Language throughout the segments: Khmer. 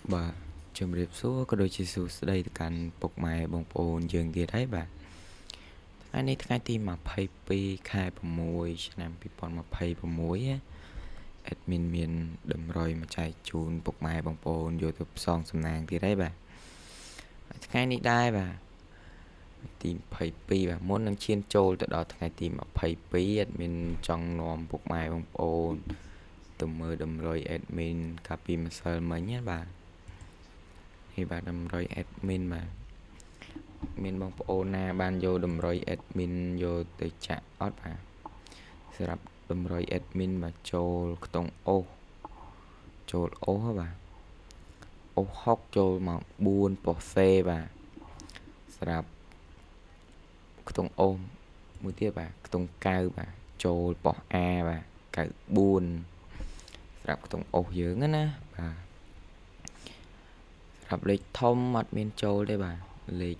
Bà chùm điệp số có đôi chi số đây cần bọc mày bông bồn dường kia đấy bàថ្ងៃនេះថ្ងៃទី22ខែ6ឆ្នាំ2026 admin មានតម្រុយមកចែកជូនពុកម៉ែបងប្អូនយកទៅផ្សងសំណាងទៀតហើយបាទថ្ងៃនេះដែរបាទទី22បាទមុននឹងឈានចូលទៅដល់ថ្ងៃទី22 admin ចង់នាំពុកម៉ែបងប្អូនទៅមើលតម្រុយ admin កាលពីម្សិលមិញណាបាទនេះបាទតម្រុយ admin បាទមានបងប្អូនណាបានយកតម្រុយ admin យកទៅចាក់អត់បាទសម្រាប់តម្រុយ admin បាទចូលខ្ទង់អូសចូលអូសបាទអូស6ចូលមក4ប៉ុសសេបាទសម្រាប់ខ្ទង់អូសមួយទៀតបាទខ្ទង់9បាទចូលប៉ុស A បាទ94សម្រាប់ខ្ទង់អូសយើងណាបាទសម្រាប់លេខធំអត់មានចូលទេបាទលេខ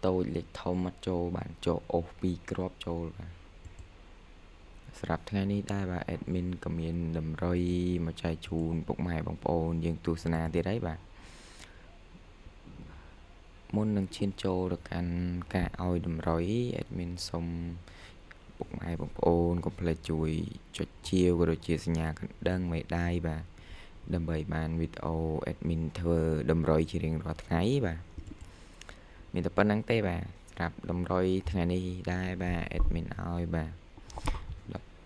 តូចលេខធំអត់ចូលបាទចូលអូស2គ្រាប់ចូលបាទសម្រាប់ថ្ងៃនេះដែរបាទ admin ក៏មានតម្រុយមកចែកជូនពុកម៉ែបងប្អូនយើងទស្សនាទៀតហើយបាទមុននឹងឈានចូលទៅកាន់ការឲ្យតម្រុយ admin សូមពុកម៉ែបងប្អូនកុំភ្លេចជួយចុចជាវក៏ដូចជាសញ្ញាកណ្ដឹងមេដៃបាទដើម្បីបានវីដេអូ admin ធ្វើតម្រុយជារៀងរាល់ថ្ងៃបាទមានតែប៉ុណ្្នឹងទេបាទសម្រាប់តម្រុយថ្ងៃនេះដែរបាទ admin ឲ្យបាទ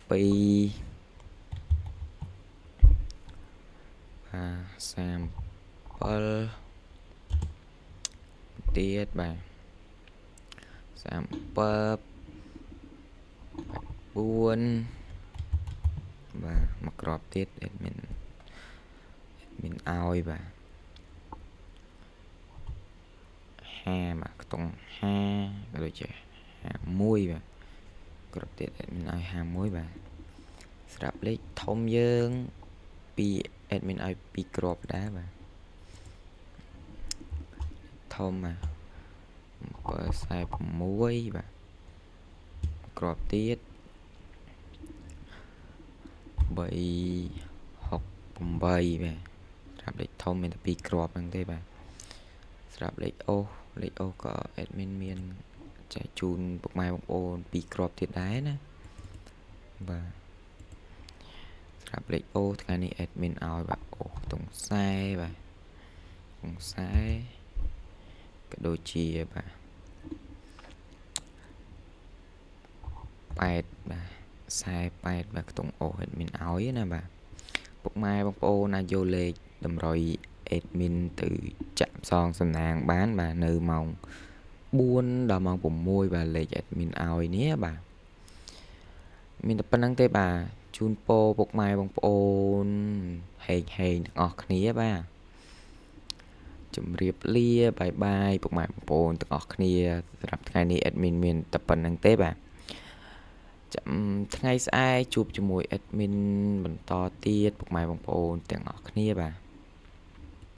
237ទៀតបាទ37 4បាទមកក្របទៀត admin ឲ្យបាទ50បាទខ្ទង់50ក៏ដូចជា51បាទក្របទៀត admin ឲ្យ51បាទសម្រាប់លេខធំយើងពី admin ឲ្យ2គ្រាប់ដែរបាទធំបាទ746បាទគ្រាប់ទៀត368បាទសម្រាប់លេខធំមានតែ2គ្រាប់ហ្នឹងទេបាទសម្រាប់លេខអូសក៏ admin មានចែកជូនពុកម៉ែបងប្អូន2គ្រាប់ទៀតដែរណាបាទសម្រាប់លេខអូថ្ងៃនេះ admin ឲ្យបាទអូខ្ទង់40បាទខ្ទង់40ក៏ដូចជាបាទ8បាទ48បាទខ្ទង់អូ admin ឲ្យណាបាទពុកម៉ែបងប្អូនណាយកលេខតម្រុយ admin ទៅចាក់ផ្សងសំណាងបានបាទនៅម៉ោង4ដល់ម៉ោង6បាទលេខ admin ឲ្យនេះបាទមានតែប៉ុណ្្នឹងទេបាទជូនពរពុកម៉ែបងប្អូនហេងទាំងអស់គ្នាបាទជម្រាបលាបាយបាយពុកម៉ែបងប្អូនទាំងអស់គ្នាសម្រាប់ថ្ងៃនេះ admin មានតែប៉ុណ្្នឹងទេបាទចាំថ្ងៃស្អែកជួបជាមួយ admin បន្តទៀតពុកម៉ែបងប្អូនទាំងអស់គ្នាបាទ